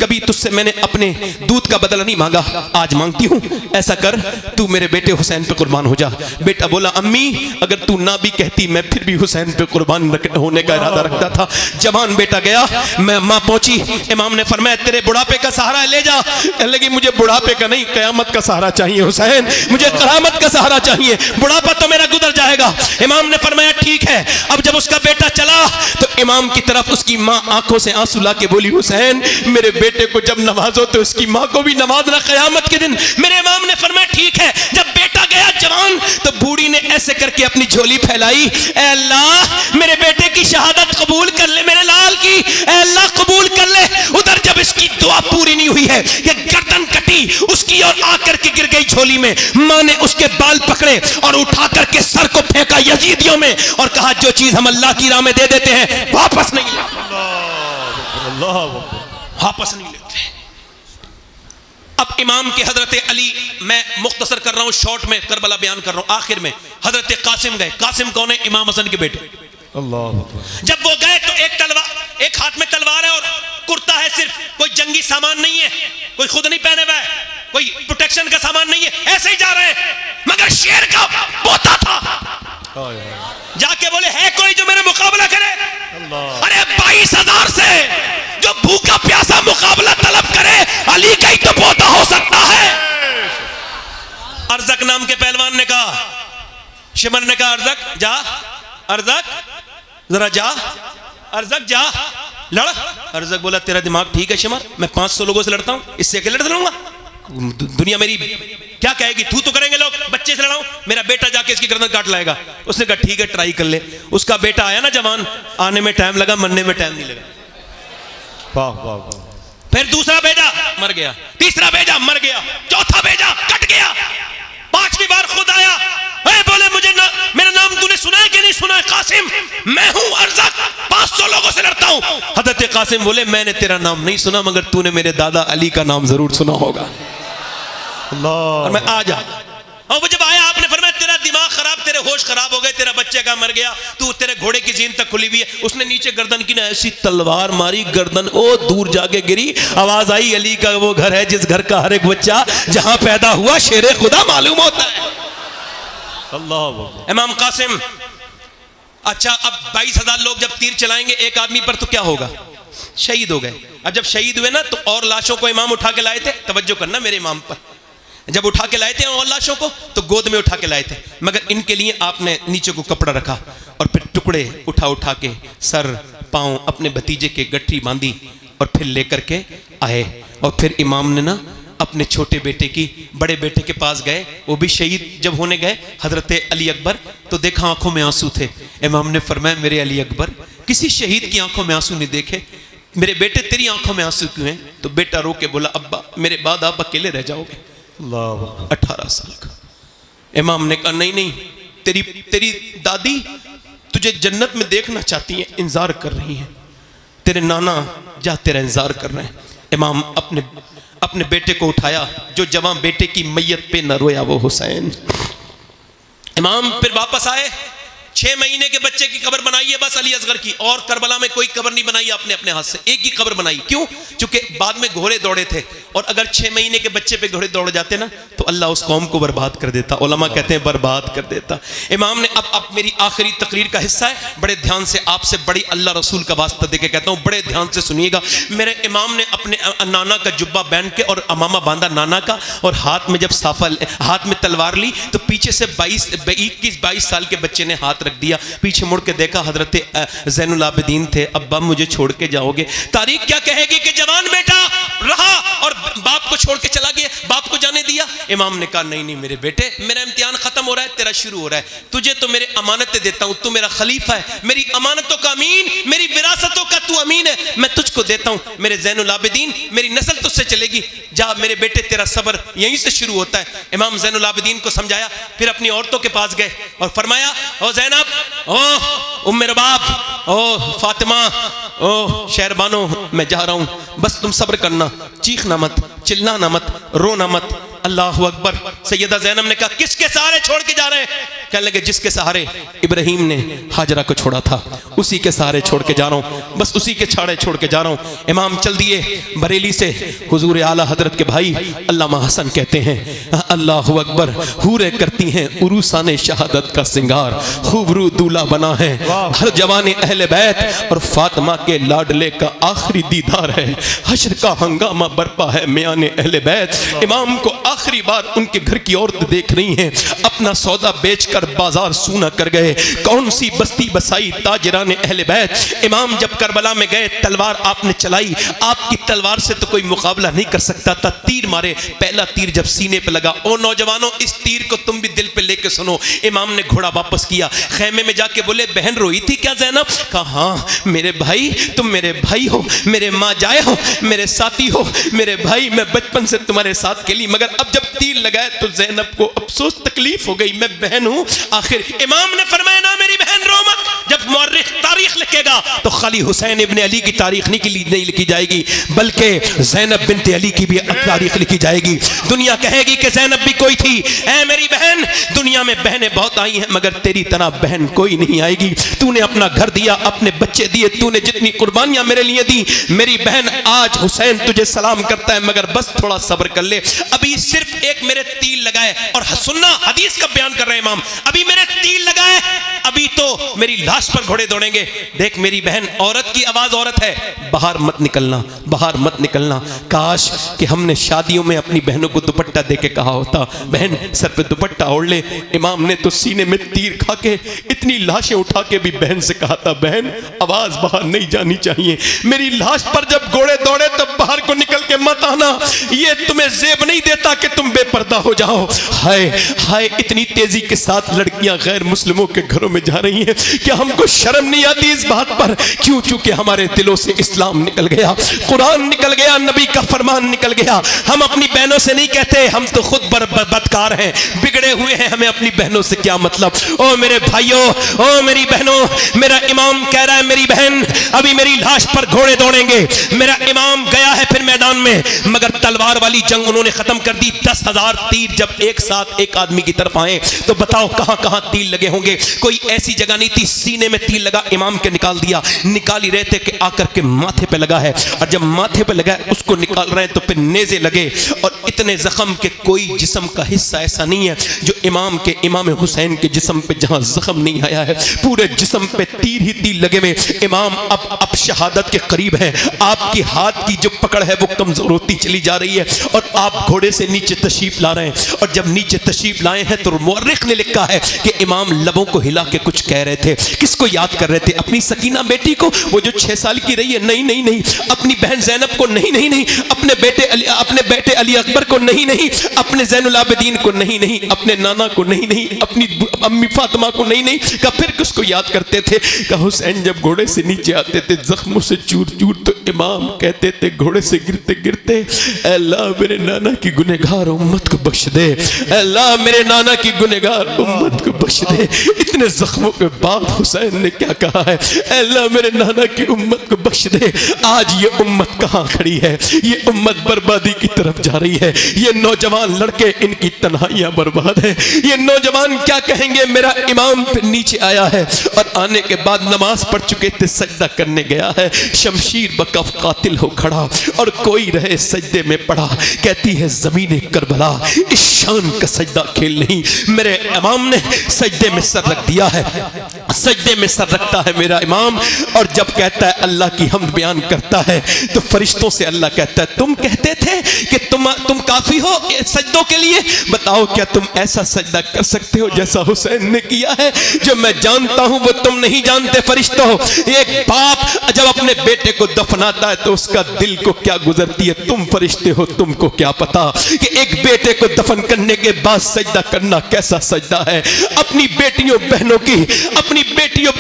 कभी तुझसे मैंने अपने दूध का बदला नहीं मांगा, आज मांगती हूँ, ऐसा कर तू मेरे बेटे हुसैन पे कुर्बान हो जा। बेटा बोला अम्मी अगर तू ना भी कहती मैं फिर भी हुसैन पे कुर्बान होने का इरादा रखता था। जवान बेटा गया, मैं माँ पहुंची, इमाम ने फरमाया तेरे बुढ़ापे का सहारा ले जा। कहने लगी मुझे बुढ़ापे का नहीं, कयामत का सहारा चाहिए हुसैन, मुझे कयामत का सहारा चाहिए, बुढ़ापा तो मेरा गुजर जाएगा। इमाम ने फरमाया ठीक है। अब जब उसका बेटा चला तो इमाम की तरफ उसकी माँ आंखों से आंसू ला के बोली हुसैन मेरे बेटे को जब नवाजो तो उसकी माँ को भी नवाजना कयामत के दिन। मेरे इमाम ने फरमाया ठीक है। जब बेटा गया जवान तो बूढ़ी ने ऐसे करके अपनी झोली फैलाई, ऐ अल्लाह मेरे बेटे की शहादत कबूल कर ले, मेरे लाल की ऐ अल्लाह कबूल कर ले। उधर जब इसकी दुआ पूरी नहीं हुई है कि गर्दन कटी उसकी और आकर के गिर गई झोली में, मां ने उसके बाल पकड़े और उठा करके सर को फेंका यजीदियों में और कहा जो चीज हम अल्लाह की राह में दे देते हैं वापस नहीं लेते, वापस नहीं लेते। अब इमाम के हजरत अली, मैं मुख्तसर कर रहा हूं, शॉर्ट में करबला बयान कर रहा हूं, आखिर में हजरत कासिम गए। कासिम कौन है? इमाम हसन के बेटे। अल्लाह। जब वो गए तो एक हाथ में तलवार है और कुर्ता है, सिर्फ कोई जंगी सामान नहीं है, कोई खुद नहीं पहने हुआ है, कोई प्रोटेक्शन का सामान नहीं है, ऐसे ही जा रहे हैं। मगर शेर का पोता था, जाके बोले है कोई जो मेरा मुकाबला करे? अरे 22,000 से जो भूखा प्यासा मुकाबला तलब करे अली का ही तो पोता हो सकता है। अर्जक नाम के पहलवान ने कहा, शिमर ने कहा अर्जक जा, अर्जक जरा जा, अर्जक जा लड़। अर्जक बोला तेरा दिमाग ठीक है शिमर, मैं 500 लोगों से लड़ता हूं, इससे अकेले लड़ लूंगा? दुनिया मेरी क्या कहेगी, तू तो करेंगे लोग, बच्चे से लड़ाऊं, मेरा बेटा जाके इसकी गर्दन काट लाएगा। उसने कहा ठीक है ट्राई कर ले। उसका बेटा आया ना जवान, आने में टाइम लगा, मरने में टाइम नहीं लगा। वाह वाह वाह। फिर दूसरा भेजा, मर गया, तीसरा भेजा, मर गया, चौथा भेजा, कट गया, 5वीं बार खुद आया, बोले मुझे मेरा नाम तूने सुना है कि नहीं सुना है? कासिम, मैं हूं अर्जक, 500 लोगों से लड़ता हूं। हजरत कासिम बोले मैंने तेरा नाम नहीं सुना मगर तूने मेरे दादा अली का नाम जरूर सुना होगा। और मैं आ जा। और वो जब आया आपने फरमाया तेरा दिमाग खराब, तेरे होश खराब हो गए, तेरा बच्चे का मर गया, तू तेरे घोड़े की जीन तक खुली हुई है। उसने नीचे गर्दन की ना ऐसी तलवार मारी, गर्दन ओ दूर जाके गिरी। आवाज आई अली का वो घर है जिस घर का हर एक बच्चा जहां पैदा हुआ शेरे खुदा मालूम होता है। अल्लाह। इमाम कासिम, अच्छा अब 22,000 लोग जब तीर चलाएंगे एक आदमी पर तो क्या होगा? शहीद हो गए। अब जब शहीद हुए ना तो और लाशों को इमाम उठा के लाए थे, तवज्जो करना मेरे इमाम पर, जब उठा के लाए थे और लाशों को तो गोद में उठा के लाए थे, मगर इनके लिए आपने नीचे को कपड़ा रखा और फिर टुकड़े उठा के सर पांव अपने भतीजे के गठरी बांधी और फिर लेकर के आए। और फिर इमाम ने ना अपने छोटे बेटे की बड़े बेटे के पास गए, वो भी शहीद जब होने गए हजरत अली अकबर, तो देखा आंखों में आंसू थे। इमाम ने फरमाया मेरे अली अकबर, किसी शहीद की आंखों में आंसू नहीं देखे, मेरे बेटे तेरी आंखों में आंसू क्यों हैं? तो बेटा रो के बोला अब्बा मेरे बाद आप अकेले रह जाओगे। 18 साल का। इमाम ने कहा नहीं नहीं, तेरी दादी तुझे जन्नत में देखना चाहती हैं, इंतजार कर रही हैं, तेरे नाना जा तेरा इंतजार कर रहे हैं। इमाम अपने बेटे को उठाया, जो जवान बेटे की मैयत पे न रोया वो हुसैन। इमाम फिर वापस आए, 6 महीने के बच्चे की कब्र बनाई है बस अली असगर की, और करबला में कोई कब्र नहीं बनाई आपने अपने हाथ से, एक ही कब्र बनाई। क्यों? क्योंकि बाद में घोड़े दौड़े थे, और अगर 6 महीने के बच्चे पे घोड़े दौड़ जाते ना तो अल्लाह उस कौम को बर्बाद कर देता, उलमा कहते हैं बर्बाद कर देता। इमाम ने अब मेरी आखिरी तकरीर का हिस्सा है, बड़े ध्यान से आपसे बड़ी अल्लाह रसूल का वास्ता देके कहता हूँ, बड़े ध्यान से सुनिएगा। मेरे इमाम ने अपने नाना का जुब्बा पहन के और अमामा बांधा नाना का, और हाथ में जब साफा हाथ में तलवार ली तो पीछे से 21-22 साल के बच्चे ने हाथ रख दिया, पीछे मुड़ के देखा हजरत ज़ैनुल आबिदीन थे। अब्बा मुझे छोड़ के जाओगे? तारीख क्या कहेगी कि जवान बेटा रहा और बाप को छोड़ के चला गया, बाप को जाने दिया। इमाम ने कहा नहीं नहीं मेरे बेटे, मेरा इम्तिहान खत्म हो रहा है, तेरा शुरू हो रहा है। तुझे तो मेरे अमानतें देता हूं, तू मेरा खलीफा है, मेरी अमानतों का अमीन, मेरी विरासतों का तू अमीन है, मैं तुझको देता हूं। मेरे ज़ैनुल आबिदीन, मेरी नस्ल तुझसे चलेगी, जा मेरे बेटे तेरा सब्र यहीं से शुरू होता है। इमाम ज़ैनुल आबिदीन को समझाया, फिर अपनी औरतों के पास गए और फरमाया ओ ज़ैनब, ओ उम्मे रबाब, ओ फातिमा, ओ शहरबानो, मैं जा रहा हूं, बस तुम सब्र करना, चीखना मत, चिल्लाना मत, रोना मत। अल्लाहु अकबर। सैयदा ज़ैनब ने कहा किसके सहारे छोड़ के जा रहे हैं? कहने लगे जिसके सहारे इब्राहिम ने हाजरा को छोड़ा था, उसी के सहारे छोड़ के जा रहा हूं, बस उसी के छाड़े छोड़ के जा रहा हूं। इमाम चल दिए बरेली से, हुजूर आला हजरत के भाई अल्लामा हसन कहते हैं अल्लाहु अकबर, हूरे करती हैं उरूसाने शहादत का सिंगार, खूबरू दूल्हा बना है हर जवान अहले बैत, और फातिमा के लाडले का आखिरी दीदार है, हश्र का हंगामा बरपा है मियाने अहले बैत। इमाम को आखिरी बार उनके घर की औरत देख रही हैं, अपना सौदा बेचकर बाजार सूना कर गए, कौन सी बस्ती बसाई ताजराने अहले बैत। इमाम जब करबला में गए, तलवार आपने चलाई, आपकी तलवार से तो कोई मुकाबला नहीं कर सकता था, तीर मारे, पहला तीर जब सीने पे लगा, ओ नौजवानों इस तीर को तुम भी दिल पे लेके सुनो। इमाम ने घोड़ा वापस किया, खेमे में जाके बोले बहन रोई थी क्या ज़ैनब? कहा हाँ मेरे भाई, तुम मेरे भाई हो, मेरे माँ जाए हो, मेरे साथी हो, मेरे भाई, मैं बचपन से तुम्हारे साथ खेली, मगर अब जब तीर लगाए तो ज़ैनब को अफसोस तकलीफ हो गई, मैं बहन हूं। आखिर इमाम ने फरमाया ना मेरी बहन रो मत, जब मौर्रिख तारीख लिखेगा तो खाली हुसैन इब्ने अली की तारीख नहीं लिखी जाएगी, बल्कि ज़ैनब बिनते अली की भी तारीख लिखी जाएगी। दुनिया कहेगी कि ज़ैनब भी कोई थी। ऐ मेरी बहन, दुनिया में बहनें बहुत आई हैं मगर तेरी तरह बहन कोई नहीं आएगी। तूने अपना घर दिया, अपने बच्चे दिए, तूने जितनी कुर्बानियां मेरे लिए दी, मेरी बहन आज हुसैन तुझे सलाम करता है, मगर बस थोड़ा सब्र कर ले। अभी सिर्फ एक मेरे तीर लगाए, और सुनना हदीस का बयान कर रहे हैं इमाम, अभी मेरे तीर लगाए, अभी तो मेरी लाश पर घोड़े दौड़ेंगे। देख मेरी बहन, औरत की आवाज औरत है, बाहर मत निकलना, बाहर मत निकलना। काश कि हमने शादियों में अपनी बहनों को दुपट्टा देके कहा होता, बहन सर पे दुपट्टा ओढ़ ले। इमाम ने तो सीने में तीर खा के इतनी लाशें उठा के भी बहन से कहा था, बहन आवाज बाहर नहीं जानी चाहिए, मेरी लाश पर जब घोड़े दौड़े तब बाहर को निकल के मत आना, ये तुम्हें जेब नहीं देता कि तुम बेपर्दा हो जाओ। हाय हाय, इतनी तेजी के साथ लड़कियां गैर मुस्लिमों के घरों में जा रही हैं, क्या हमको शर्म नहीं आती इस बात पर? क्यों? चूंकि हमारे दिलों से इस्लाम निकल गया, कुरान निकल गया, नबी का फरमान निकल गया। हम अपनी बहनों से नहीं कहते हम तो खुद बदकार हैं, बिगड़े हुए हैं, हमें अपनी बहनों से क्या मतलब? ओ मेरे भाइयों, ओ मेरी बहनों, मेरा इमाम कह रहा है मेरी बहन अभी मेरी लाश पर घोड़े दौड़ेंगे। मेरा इमाम गया है फिर मैदान में, मगर तलवार वाली जंग उन्होंने खत्म कर दी। 10,000 तीर जब एक साथ एक आदमी की तरफ आए तो बताओ कहां कहां तीर लगे होंगे? कोई ऐसी जगह नहीं थी, सीने में तीर लगा, इमाम के निकाल दिया। निकाल ही रहे थे कि आकर के माथे पे लगा है, और जब माथे पे लगा है उसको निकाल रहे हैं तो फिर नेज़े लगे, और इतने जख्म के कोई जिस्म का हिस्सा ऐसा नहीं है जो इमाम हुसैन के जिस्म पे जहां जख्म नहीं आया है, पूरे जिस्म पे तीर ही तीर लगे हुए। इमाम अब शहादत के करीब है, आपकी हाथ की जो पकड़ है वो कमजोर होती चली जा रही है, और आप घोड़े से नीचे तशरीफ ला रहे हैं। और जब नीचे तशरीफ लाए हैं तो मुअर्रिख ने लिखा है कि इमाम लबों को हिला के कुछ कह रहे थे, किसको याद कर रहे थे? अपनी सकीना बेटी को, वो जो 6 साल की रही है? नहीं नहीं नहीं। अपनी बहन ज़ैनब को? नहीं नहीं नहीं। अपने बेटे अली अकबर को? नहीं नहीं। अपने ज़ैनुल आबिदीन को? नहीं नहीं। अपने नाना को? नहीं नहीं। अपनी अम्मी फातिमा को? नहीं नहीं। का फिर किसको याद करते थे? का हुसैन जब घोड़े से नीचे आते थे जख्मों से चूर चूर, तो इमाम कहते थे घोड़े से गिरते गिरते, अल्लाह मेरे नाना की गुनहगार उम्मत को बख्श दे, अल्लाह मेरे नाना की गुनहगार उम्मत को बख्श दे। इतने जख्मों के बाद हुसैन ने क्या कहा है? अल्लाह मेरे नाना की उम्मत को बख्श दे। आज ये उम्मत कहाँ खड़ी है? ये उम्मत बर्बादी की तरफ जा रही है। ये नौजवान लड़के, इनकी तन्हाइयां बर्बाद है। ये नौजवान क्या कहेंगे? मेरा इमाम फिर नीचे आया है और आने के बाद नमाज पढ़ चुके थे, सजदा करने गया है, शमशीर बकफ कातिल हो खड़ा और कोई रहे सजदे में पड़ा। कहती है ज़मीन करबला इस शान का सजदा खेल नहीं। मेरे इमाम ने सजदे में सर रख दिया है, सजदे में सर रखता है मेरा इमाम। और जब कहता है अल्लाह की हमद बयान करता है, तो फरिश्तों से अल्लाह कहता है तुम कहते थे कि तुम काफी हो सजदों के लिए, बताओ क्या तुम ऐसा सजदा कर सकते हो जैसा हुसैन ने किया है? जो मैं जानता हूं वो तुम नहीं जानते फरिश्तों। एक बाप जब अपने बेटे को दफनाता है तो उसका दिल को क्या गुजरती है, तुम फरिश्ते हो, तुमको क्या पता कि एक बेटे को दफन करने के बाद सजदा करना कैसा सजदा है। अपनी बेटियों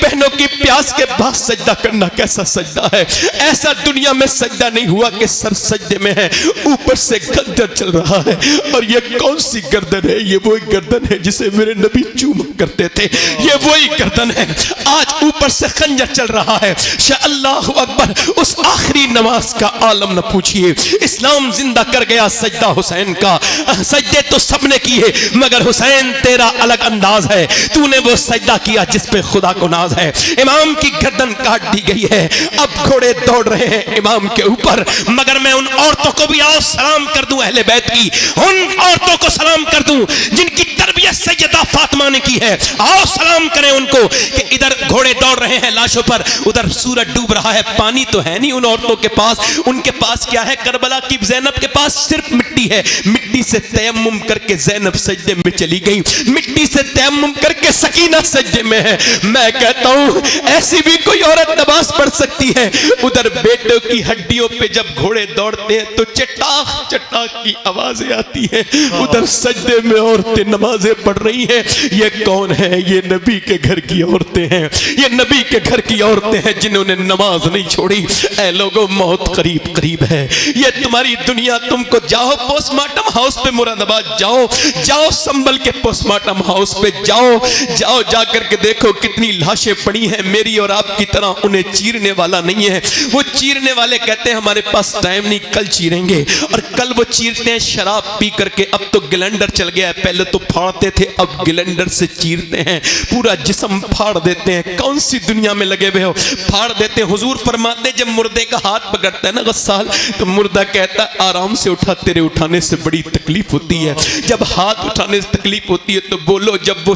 बहनों की प्यास के बाद सजदा करना कैसा सजदा है। ऐसा दुनिया में सजदा नहीं हुआ कि सर सजदे में है, ऊपर से खंजर चल रहा है। और ये कौन सी गर्दन है? ये वही गर्दन है जिसे मेरे नबी चूमा करते थे, ये वही गर्दन है। आज ऊपर से खंजर चल रहा है। अल्लाहु अकबर। उस आखिरी नमाज का आलम न पूछिए। इस्लाम जिंदा कर गया सजदा हुसैन का। सजदे तो सबने किए, मगर हुसैन तेरा अलग अंदाज है। तूने वो सजदा किया जिस पे खुदा को नाज है। इमाम की गर्दन काट दी गई है, अब घोड़े दौड़ रहे हैं इमाम के ऊपर। मगर मैं उन औरतों को भी आओ सलाम कर दूं, अहले बैत की उन औरतों को सलाम कर दूं जिनकी तरबियत सैयदा फातिमा ने की है। आओ सलाम करें उनको कि इधर घोड़े दौड़ रहे हैं लाशों पर, उधर सूरज डूब रहा है, पानी तो है नहीं उन औरतों के पास। उनके पास क्या है? करबला की ज़ैनब के पास सिर्फ मिट्टी है। मिट्टी से तयम्मुम करके ज़ैनब सजदे में चली गई, मिट्टी से तयम्मुम करके सकीना सजदे में है। मैं कहता हूं ऐसी भी कोई औरत नमाज पढ़ सकती है। उधर बेटों की हड्डियों पे जब घोड़े दौड़ते हैं तो चटाख चटाख की आवाजें आती है, उधर सजदे में औरतें नमाजें पढ़ रही हैं। ये कौन है? ये नबी के घर की औरतें हैं, ये नबी के घर की औरतें हैं जिन्होंने नमाज नहीं छोड़ी। ऐ लोगों, मौत करीब करीब है। ये तुम्हारी दुनिया, तुमको जाओ पोस्टमार्टम हाउस पे मुरादाबाद जाओ संभल के पोस्टमार्टम हाउस पे जाओ जाकर के देखो कितनी लाशें पड़ी हैं। मेरी और आपकी तरह उन्हें चीरने वाला नहीं है। वो चीरने वाले कहते हैं हमारे पास टाइम नहीं, कल चीरेंगे। और कल वो चीरते हैं शराब पी करके। अब तो ग्लेंडर चल गया है, पहले तो फाड़ते थे, अब ग्लेंडर से चीरते हैं, पूरा जिस्म फाड़ देते हैं। कौन सी दुनिया में लगे हुए हो? फाड़ देते हैं। हुजूर फरमाते जब मुर्दे का हाथ पकड़ता है ना गस्साल, तो मुर्दा कहता है आराम से उठा, तेरे उठाने से बड़ी तकलीफ होती है। जब हाथ उठाने से तकलीफ होती है तो बोलो। जब वो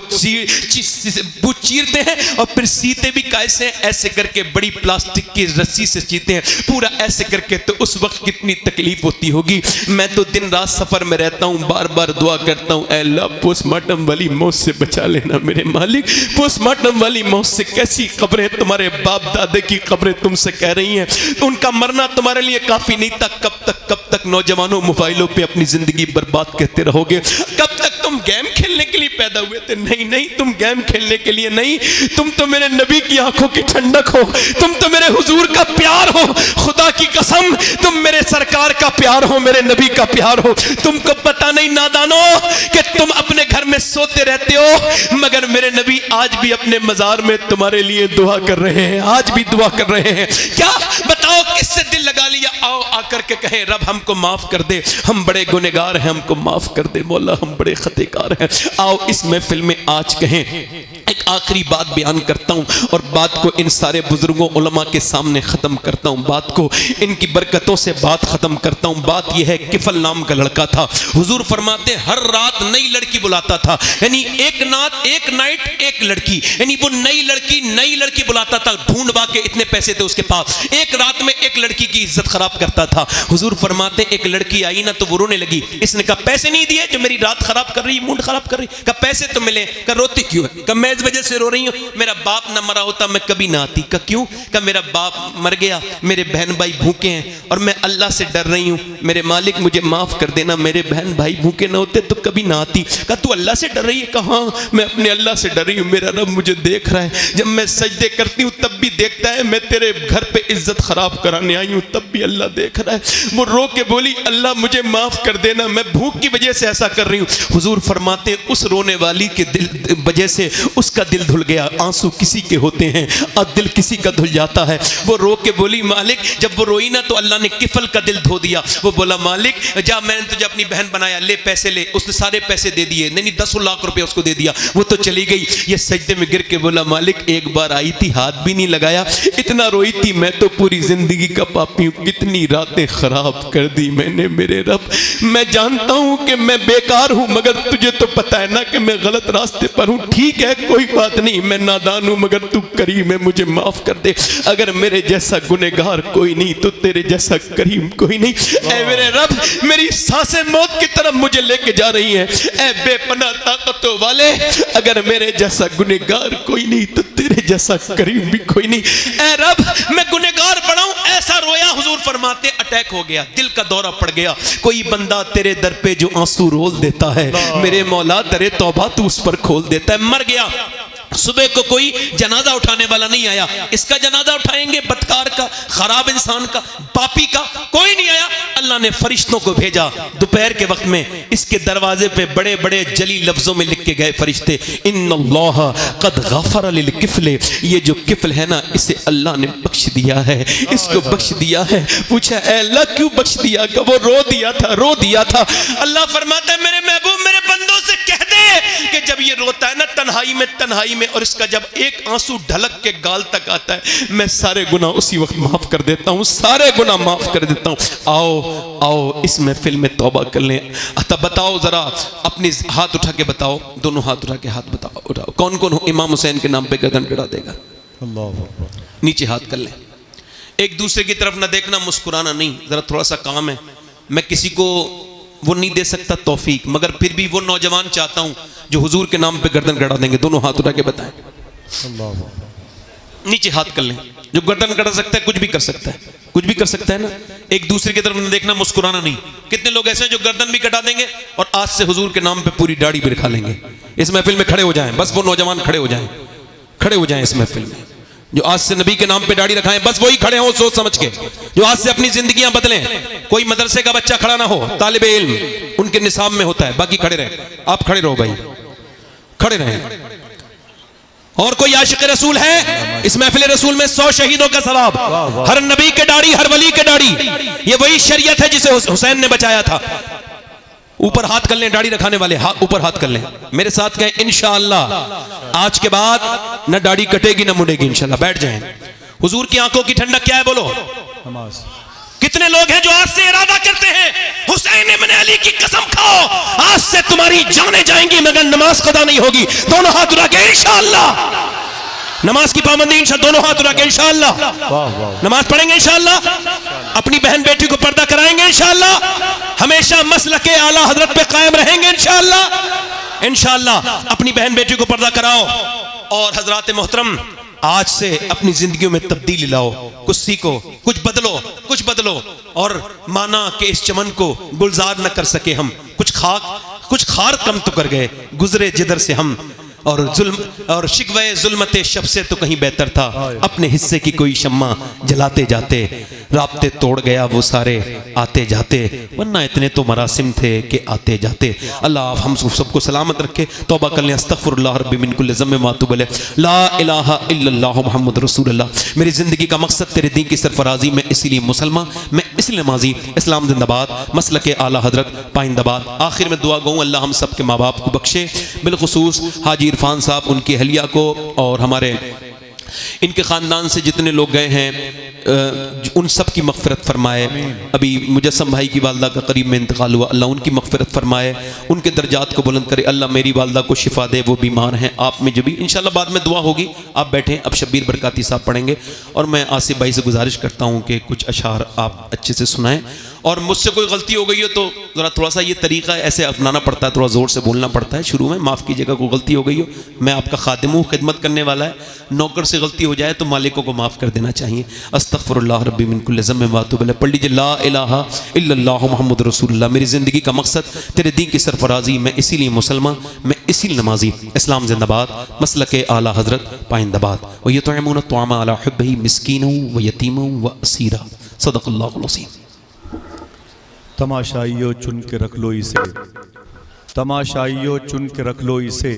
चीरते हैं और फिर सीते भी कैसे? ऐसे करके बड़ी प्लास्टिक की रस्सी से चीरते हैं, पूरा ऐसे करके। तो उस वक्त कितनी तकलीफ होती होगी। मैं तो दिन रात सफर में रहता हूँ, बार बार दुआ करता हूँ, अल्लाह पोस्टमार्टम वाली मौत से बचा लेना मेरे मालिक। पोस्टमार्टम वाली मौत से कैसी कब्रें, तुम्हारे बाप दादे की कब्रें तुमसे कह रही हैं, तो उनका मरना तुम्हारे लिए काफी नहीं था। कब तक नौजवानों मोबाइलों पे अपनी जिंदगी बर्बाद करते रहोगे? कब तक? तुम गेम खेलने के लिए पैदा हुए थे? नहीं, तुम गेम खेलने के लिए नहीं, तुम तो मेरे नबी की आंखों की ठंडक हो, तुम तो मेरे हुजूर का प्यार हो। खुदा की कसम, तुम मेरे सरकार का प्यार हो, मेरे नबी का प्यार हो। तुमको पता नहीं नादानो कि तुम अपने घर में सोते रहते हो, मगर मेरे नबी आज भी अपने मजार में तुम्हारे लिए दुआ कर रहे हैं, आज भी दुआ कर रहे हैं। क्या बताओ, किससे दिल लगा लिया? आओ आकर के कहे रब हमको माफ कर दे, हम बड़े गुनहगार हैं, हमको माफ कर दे मौला, हम बड़े खतेकार हैं। आओ इस महफिल में आज कहें। एक आखिरी बात बयान करता हूं और बात को इन सारे बुजुर्गों उलमा के सामने खत्म करता हूं, बात को इनकी बरकतों से बात खत्म करता हूं। बात यह है, किफल नाम का लड़का था। हुजूर फरमाते हर रात नई लड़की बुलाता था, यानी एक नाइट एक लड़की, यानी वो नई लड़की बुलाता था। ढूंढवा के इतने पैसे थे उसके पास, एक रात में एक लड़की की इज्जत खराब करता था। हुजूर फरमाते एक लड़की आई ना तो वो रोने लगी। इसने कहा पैसे नहीं दिए जो मेरी रात खराब कर रही, मूड खराब कर रही। कहा पैसे तो मिले। कहा रोती क्यों है? कहा मैं इस वजह वजह से रो रही हूँ, मेरा बाप ना मरा होता मैं कभी ना आती। का क्यों? का मेरा बाप मर गया, मेरे बहन भाई भूखे हैं और मैं अल्लाह से डर रही हूँ, मेरे मालिक मुझे माफ कर देना, मेरे बहन भाई भूखे ना होते तो कभी ना आती। का तू अल्लाह से डर रही है? कहाँ, मैं अपने अल्लाह से डर रही हूँ, मेरा रब मुझे देख रहा है, जब मैं सजदे करती हूँ तब भी देखता है, मैं तेरे घर पे इज्जत खराब कराने आई हूँ तब भी अल्लाह देख रहा है। वो रो के बोली अल्लाह मुझे माफ कर देना, मैं भूख की वजह से ऐसा कर रही हूँ। हुजूर फरमाते हैं उस रोने वाली के दिल वजह से उसका दिल धुल गया। आंसू किसी के होते हैं और दिल किसी का धुल जाता है। वो रो के बोली मालिक, जब वो रोई ना तो अल्लाह ने किफल का दिल धो दिया। वो बोला मालिक जा, मैंने तुझे अपनी बहन बनाया, ले पैसे ले। उसने सारे पैसे दे दिए, नहीं 10 लाख रुपए उसको दे दिया, वो तो चली गई। ये सजदे में गिर के बोला मालिक एक बार आई थी, हाथ भी नहीं लगाया, इतना रोई थी, मैं तो पूरी जिंदगी का पापी हूँ, कितनी रातें खराब कर दी मैंने मेरे रब। मैं जानता हूँ कि मैं बेकार हूँ, मगर तुझे तो पता है ना कि मैं गलत रास्ते पर हूँ। ठीक है कोई बात नहीं, मैं नादान हूँ, मगर तू करीम है, मुझे माफ कर दे। अगर मेरे जैसा गुनहगार कोई नहीं तो तेरे जैसा करीम कोई नहीं। ऐ मेरे रब, मेरी सांसें मौत की तरफ मुझे लेके जा रही हैं। ऐ बेपनाह ताकतों वाले, अगर मेरे जैसा गुनहगार कोई नहीं तो तेरे जैसा करीम भी कोई नहीं। ऐ रब, मैं गुनहगार बड़ा हूं, ऐसा रोया। हुजूर फरमाते अटैक हो गया, दिल का दौरा पड़ गया। कोई बंदा तेरे दर पे जो आंसू रोल देता है, मेरे मौला दरे तौबा तू उस पर खोल देता है। मर गया, सुबह को कोई जनाजा उठाने वाला नहीं आया। इसका जनाजा उठाएंगे बदकार का, खराब इंसान का, पापी का, कोई नहीं आया। अल्लाह ने फरिश्तों को भेजा। दोपहर के वक्त में इसके दरवाजे पे बड़े बड़े जली लफ्जों में लिख के गए फरिश्ते, इन्नल्लाह कद गफर लिल किफले। ये जो किफल है ना, इसे अल्लाह ने बख्श दिया है, इसको बख्श दिया है। पूछा अल्लाह क्यों बख्श दिया? का वो रो दिया था, रो दिया था। अल्लाह फरमाता है मेरे महबूब मेरे बंदों से कह दे कि जब ये रोता है ना तन्हाई में और इसका जब एक आंसू ढलक के गाल तक आता है, मैं सारे गुनाह उसी वक्त माफ कर देता हूं, सारे गुनाह माफ कर देता हूं। आओ आओ इस महफिल में तौबा कर लें। तब बताओ जरा, अपनी हाथ उठा के बताओ, दोनों हाथ उठा के हाथ बताओ, उठाओ, कौन कौन इमाम हुसैन के नाम पे गर्दन गिरा देगा? नीचे हाथ कर लें। एक दूसरे की तरफ ना देखना, मुस्कुराना नहीं, जरा थोड़ा सा काम है। मैं किसी को वो नहीं दे सकता तौफीक, मगर फिर भी वो नौजवान चाहता हूं जो हुजूर के नाम पे गर्दन गड़ा देंगे। दोनों हाथ उठा के बताएं, नीचे हाथ कर लें। जो गर्दन गड़ा सकता है कुछ भी कर सकता है, कुछ भी कर सकता है ना। एक दूसरे की तरफ देखना, मुस्कुराना नहीं। कितने लोग ऐसे हैं जो गर्दन भी कटा देंगे और आज से हुजूर के नाम पे पूरी दाढ़ी भी रखा लेंगे। इस महफिल में खड़े हो जाएं, बस वो नौजवान खड़े हो जाएं, खड़े हो जाएं इस महफिल में। जो आज से नबी के नाम पे दाढ़ी रखाएं, बस वही खड़े हो सोच समझ के, जो आज से अपनी जिंदगियां बदलें। कोई मदरसे का बच्चा खड़ा ना हो, तालिबे इल्म उनके निसाब में होता है, बाकी खड़े रहे। आप खड़े रहो भाई, खड़े रहें। और कोई आशिक रसूल है इस महफिल रसूल में 100 शहीदों का सवाब, हर नबी के दाढ़ी, हर वली के दाढ़ी। ये वही शरीयत है जिसे हुसैन ने बचाया था। ऊपर हाथ कर लें, दाढ़ी रखाने वाले ऊपर हाथ कर लें, मेरे साथ कहें इंशाअल्लाह आज के बाद न दाढ़ी कटेगी न मुड़ेगी इंशाअल्लाह। बैठ जाएं। हुजूर की आंखों की ठंडक क्या है बोलो? नमाज। कितने लोग हैं जो आज से इरादा करते हैं हुसैन इब्न अली की कसम खाओ आज से तुम्हारी जानें जाएंगी मगर नमाज कदा नहीं होगी। दोनों हाथ उठा के इंशाअल्लाह नमाज की पाबंदी, इंशाअल्लाह दोनों हाथ उठा के इंशाअल्लाह नमाज पढ़ेंगे, इंशाअल्लाह अपनी बहन बेटी को पर्दा कराएंगे, इंशाअल्लाह हमेशा मसलके आला हजरत पे कायम रहेंगे, इंशाअल्लाह इंशाअल्लाह अपनी बहन बेटी को पर्दा कराओ। और हजरात मोहतरम आज से अपनी जिंदगियों में तब्दीली लाओ, कुछ सीखो, कुछ बदलो। और माना कि इस चमन को गुलजार न कर सके हम, कुछ खार कम तो कर गए, गुजरे जिधर से हम। और जुल्म और शिकवे जुल्मते शब से तो कहीं बेहतर था, अपने हिस्से की कोई शम्मा जलाते जाते, राब्ते तोड़ गया वो सारे आते जाते, वरना इतने तो मरासिम थे कि आते जाते। अल्लाह हम सबको सलामत रखे। तौबा कर लें, अस्तगफिरुल्लाह रब्बी मिन कुल्लि ज़म्बिन व अतूबु इलैह, ला इलाहा इल्लल्लाह मुहम्मद रसूलुल्लाह। मेरी ज़िंदगी का मकसद तेरे दीन की सरफराजी, मैं इसीलिए मुसलमान, मैं इसलिए नमाजी, इस्लाम जिंदाबाद, मसलके आला हजरत पाइंदाबाद। आखिर में दुआ गूँ अल्लाह हम सब के माँ बाप को बख्शे, बिलखुसूस हाजी इरफान साहब, उनकी अहलिया को, और हमारे इनके ख़ानदान से जितने लोग गए हैं उन सब की मग़फ़िरत फरमाए। अभी मुजस्सम भाई की वालदा का करीब में इंतकाल हुआ, अल्लाह उनकी मग़फ़िरत फरमाए, उनके दर्जात को बुलंद करे। अल्लाह मेरी वालदा को शिफा दे, वो बीमार हैं। आप में जो भी इंशाल्लाह बाद में दुआ होगी, आप बैठें। अब शब्बीर बरकाती साहब पढ़ेंगे और मैं आसिफ भाई से गुजारिश करता हूँ कि कुछ अशार आप अच्छे से सुनाएं। और मुझसे कोई गलती हो गई हो तो ज़रा थोड़ा सा ये तरीक़ा ऐसे अपनाना पड़ता है, थोड़ा ज़ोर से बोलना पड़ता है शुरू में। माफ़ कीजिएगा, कोई गलती हो गई हो, मैं आपका खादिम हूँ, खिदमत करने वाला है। नौकर से गलती हो जाए तो मालिकों को माफ़ कर देना चाहिए। अस्तग़फ़िरुल्लाह रब्बी मिन कुल्लि ज़म्बिन व अतूबु इलैह। पढ़ लीजिए ला इलाहा इल्लल्लाहु मुहम्मद रसूलुल्लाह। मेरी ज़िंदगी का मकसद तेरे दीन की सरफराजी, मैं इसीलिए मुसलमान, मैं इसीलिए नमाजी। इस्लाम जिंदाबाद, मसलक आला हज़रत पाइंदाबाद। व युतइमून अत-तआम अला हुब्बिही मिस्कीनन व यतीमन व असीरा। सदक़ल्लाहुल अज़ीम। तमाशाइयों चुन के रख लो इसे, तमाशाइयों चुन के रख लो इसे।